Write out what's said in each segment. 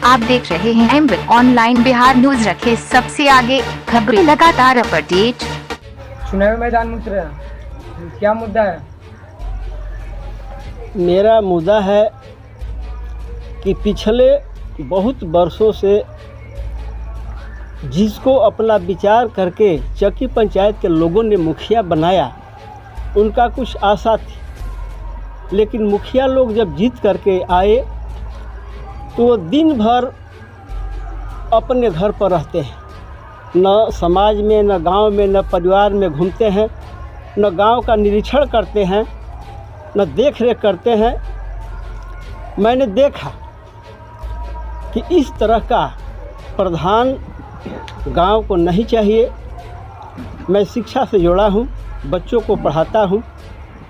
आप देख रहे हैं एमबीएल ऑनलाइन बिहार न्यूज। रखे सबसे आगे, खबरें लगातार अपडेट। चुनावी मैदान में उतरे, क्या मुद्दा है? मेरा मुद्दा है कि पिछले बहुत वर्षों से जिसको अपना विचार करके चक्की पंचायत के लोगों ने मुखिया बनाया, उनका कुछ आशा थी, लेकिन मुखिया लोग जब जीत करके आए तो वो दिन भर अपने घर पर रहते हैं, न समाज में, न गांव में, न परिवार में घूमते हैं, न गांव का निरीक्षण करते हैं, न देख रेख करते हैं। मैंने देखा कि इस तरह का प्रधान गांव को नहीं चाहिए। मैं शिक्षा से जुड़ा हूँ, बच्चों को पढ़ाता हूँ,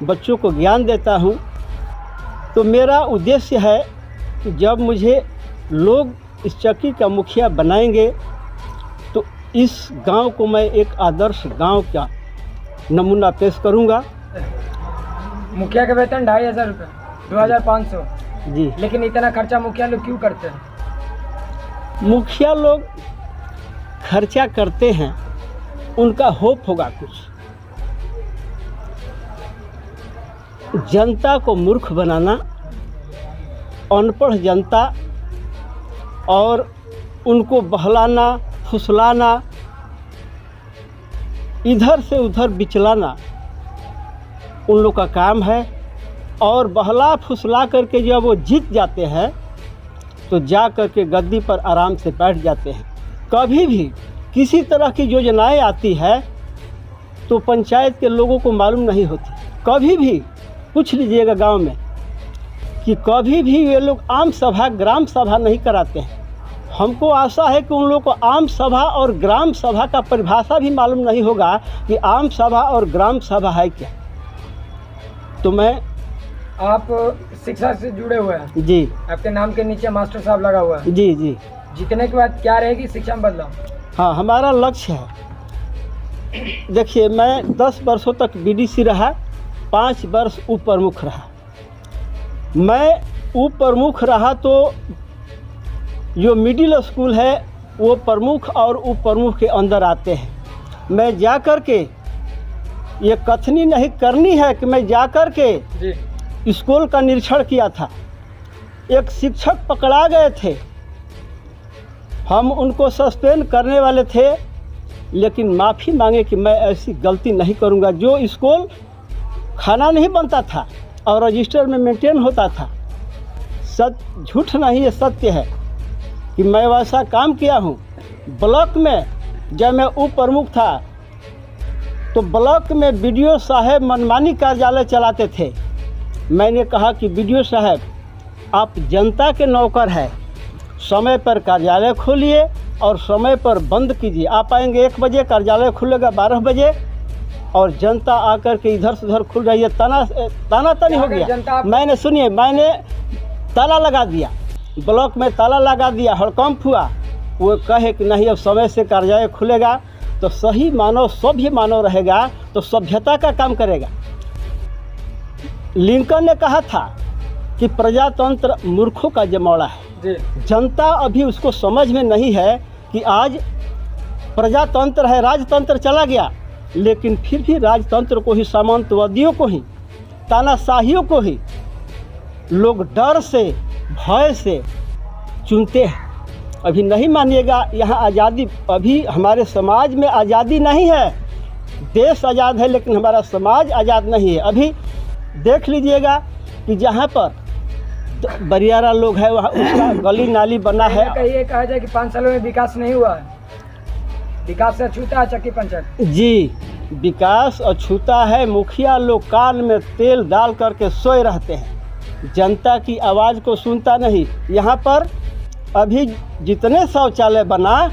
बच्चों को ज्ञान देता हूँ। तो मेरा उद्देश्य है कि जब मुझे लोग इस चक्की का मुखिया बनाएंगे तो इस गांव को मैं एक आदर्श गांव का नमूना पेश करूंगा। मुखिया का वेतन 2500 रुपये, 2500 जी। लेकिन इतना खर्चा मुखिया लोग क्यों करते हैं? मुखिया लोग खर्चा करते हैं, उनका होप होगा कुछ। जनता को मूर्ख बनाना, अनपढ़ जनता, और उनको बहलाना, फुसलाना, इधर से उधर बिचलाना उन लोग का काम है। और बहला फुसला करके जब वो जीत जाते हैं तो जा करके गद्दी पर आराम से बैठ जाते हैं। कभी भी किसी तरह की योजनाएं आती है तो पंचायत के लोगों को मालूम नहीं होती। कभी भी पूछ लीजिएगा गांव में कि कभी भी ये लोग आम सभा, ग्राम सभा नहीं कराते हैं। हमको आशा है कि उन लोगों को आम सभा और ग्राम सभा का परिभाषा भी मालूम नहीं होगा कि आम सभा और ग्राम सभा है क्या। तो मैं, आप शिक्षा से जुड़े हुए हैं जी, आपके नाम के नीचे मास्टर साहब लगा हुआ है जी जी, जीतने के बाद क्या रहेगी शिक्षा में बदलाव? हाँ, हमारा लक्ष्य है। देखिए, मैं 10 वर्षों तक बीडीसी रहा, 5 वर्ष उप प्रमुख रहा। मैं उप प्रमुख रहा तो जो मिडिल स्कूल है वो प्रमुख और उप प्रमुख के अंदर आते हैं। मैं जा कर के, ये कथनी नहीं करनी है कि मैं जा कर के जी स्कूल का निरीक्षण किया था। एक शिक्षक पकड़ा गए थे, हम उनको सस्पेंड करने वाले थे, लेकिन माफ़ी मांगे कि मैं ऐसी गलती नहीं करूंगा। जो स्कूल खाना नहीं बनता था और रजिस्टर में मेंटेन होता था, झूठ नहीं, ये सत्य है कि मैं वैसा काम किया हूँ। ब्लॉक में जब मैं उप प्रमुख था तो ब्लॉक में बीडीओ साहब मनमानी कार्यालय चलाते थे। मैंने कहा कि बीडीओ साहब, आप जनता के नौकर हैं, समय पर कार्यालय खोलिए और समय पर बंद कीजिए। आप आएंगे 1 बजे, कार्यालय खुलेगा 12 बजे, और जनता आकर के इधर से उधर खुल रही है। ताना तानी हो गया। मैंने, सुनिए, मैंने ताला लगा दिया, ब्लॉक में ताला लगा दिया, हड़कंप हुआ। वो कहे कि नहीं, अब समय से कार्यालय खुलेगा तो सही मानव, सभ्य मानव रहेगा तो सभ्यता का काम करेगा। लिंकन ने कहा था कि प्रजातंत्र मूर्खों का जमौड़ा है। जनता अभी उसको समझ में नहीं है कि आज प्रजातंत्र है, राजतंत्र चला गया, लेकिन फिर भी राजतंत्र को ही, सामंतवादियों को ही, तानाशाहियों को ही लोग डर से, भय से चुनते हैं। अभी नहीं मानिएगा, यहाँ आज़ादी, अभी हमारे समाज में आज़ादी नहीं है। देश आज़ाद है लेकिन हमारा समाज आज़ाद नहीं है। अभी देख लीजिएगा कि जहाँ पर बरियारा लोग है वहाँ उसका गली नाली बना है। ये कहा जाए कि 5 सालों में विकास नहीं हुआ है, विकास से अछूता है चक्की पंचायत। जी, विकास अछूता है। मुखिया लोग कान में तेल डाल करके सोए रहते हैं, जनता की आवाज़ को सुनता नहीं। यहाँ पर अभी जितने शौचालय बना,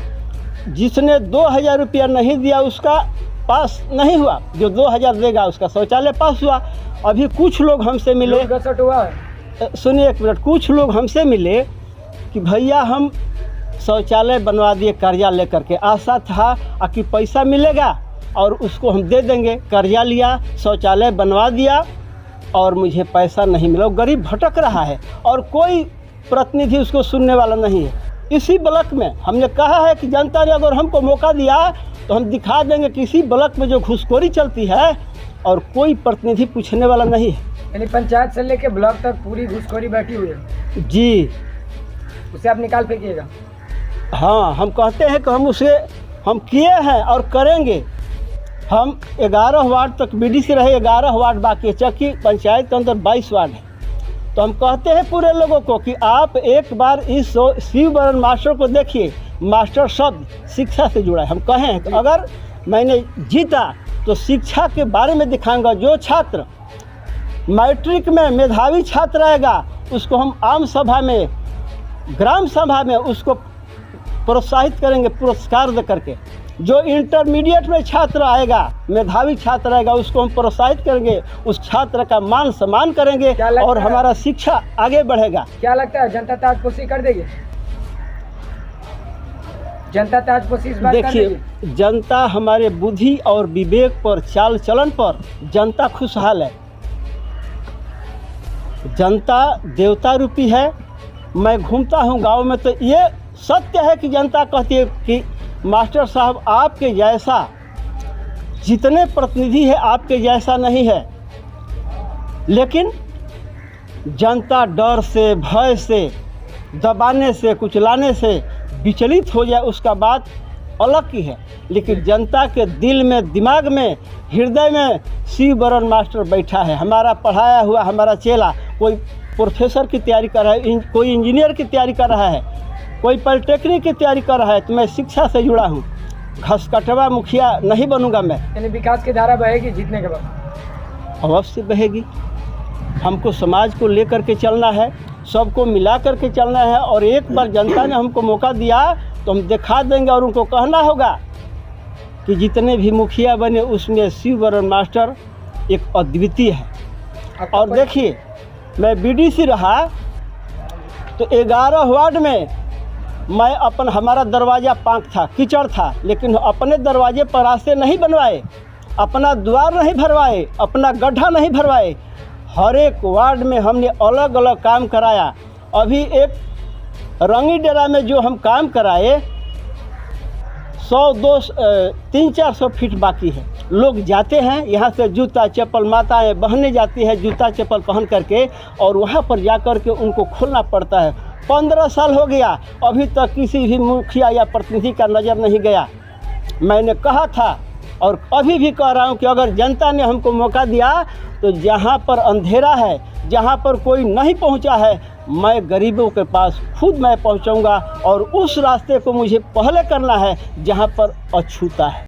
जिसने 2000 रुपया नहीं दिया उसका पास नहीं हुआ, जो 2000 देगा उसका शौचालय पास हुआ। अभी कुछ लोग हमसे मिले, हुआ है। सुनिए 1 मिनट, कुछ लोग हमसे मिले कि भैया हम शौचालय बनवा दिए कर्जा लेकर के, आशा था कि पैसा मिलेगा और उसको हम दे देंगे। कर्जा लिया, शौचालय बनवा दिया और मुझे पैसा नहीं मिला। वो गरीब भटक रहा है और कोई प्रतिनिधि उसको सुनने वाला नहीं है। इसी ब्लॉक में हमने कहा है कि जनता ने अगर हमको मौका दिया तो हम दिखा देंगे कि इसी ब्लॉक में जो घूसखोरी चलती है और कोई प्रतिनिधि पूछने वाला नहीं है। यानी पंचायत से लेके ब्लॉक तक पूरी घुसखोरी बैठी हुई है जी, उसे आप निकाल फेंकिएगा। हाँ, हम कहते हैं कि हम किए हैं और करेंगे। हम 11 वार्ड तक बीडीसी रहे, 11 वार्ड बाकी है, चक्की पंचायत के अंदर 22 वार्ड है। तो हम कहते हैं पूरे लोगों को कि आप एक बार इस शिव बरन मास्टर को देखिए। मास्टर शब्द शिक्षा से जुड़ा है। हम कहें कि अगर मैंने जीता तो शिक्षा के बारे में दिखाऊंगा। जो छात्र मैट्रिक में मेधावी छात्र आएगा उसको हम आम सभा में, ग्राम सभा में उसको प्रोत्साहित करेंगे पुरस्कार दे करके। जो इंटरमीडिएट में छात्र आएगा, मेधावी छात्र आएगा, उसको हम प्रोत्साहित करेंगे, उस छात्र का मान सम्मान करेंगे और हमारा शिक्षा आगे बढ़ेगा। क्या लगता है जनता ताजपोशी कर देगी? जनता ताजपोशी इस बात देखिए, जनता हमारे बुद्धि और विवेक पर, चाल चलन पर जनता खुशहाल है। जनता देवता रूपी है। मैं घूमता हूँ गांव में तो ये सत्य है कि जनता कहती है कि मास्टर साहब आपके जैसा, जितने प्रतिनिधि है आपके जैसा नहीं है। लेकिन जनता डर से, भय से, दबाने से, कुचलाने से विचलित हो जाए उसका बात अलग की है। लेकिन जनता के दिल में, दिमाग में, हृदय में शिव बरन मास्टर बैठा है। हमारा पढ़ाया हुआ हमारा चेला, कोई प्रोफेसर की तैयारी कर रहा है, कोई इंजीनियर की तैयारी कर रहा है, कोई पॉलिटेक्निक की तैयारी कर रहा है। तो मैं शिक्षा से जुड़ा हूँ। घसकटवा मुखिया नहीं बनूंगा मैं। यानी विकास की धारा बहेगी जीतने के बाद? अवश्य बहेगी। हमको समाज को लेकर के चलना है, सबको मिला करके चलना है। और एक बार जनता ने हमको मौका दिया तो हम दिखा देंगे और उनको कहना होगा कि जितने भी मुखिया बने उसमें शिव बरन मास्टर एक अद्वितीय है। और देखिए, मैं बीडीसी रहा तो 11 वार्ड में मैं हमारा दरवाज़ा पांक था, कीचड़ था, लेकिन अपने दरवाजे पर रास्ते नहीं बनवाए, अपना द्वार नहीं भरवाए, अपना गड्ढा नहीं भरवाए। हर एक वार्ड में हमने अलग अलग काम कराया। अभी एक रंगी डेरा में जो हम काम कराए 300-400 फीट बाकी है। लोग जाते हैं यहाँ से जूता चप्पल, माताएं बहनें जाती हैं जूता चप्पल पहन करके, और वहाँ पर जा कर के उनको खोलना पड़ता है। 15 साल हो गया, अभी तक किसी भी मुखिया या प्रतिनिधि का नज़र नहीं गया। मैंने कहा था और अभी भी कह रहा हूँ कि अगर जनता ने हमको मौका दिया तो जहाँ पर अंधेरा है, जहाँ पर कोई नहीं पहुँचा है, मैं गरीबों के पास खुद मैं पहुँचाऊँगा। और उस रास्ते को मुझे पहले करना है जहाँ पर अछूता है।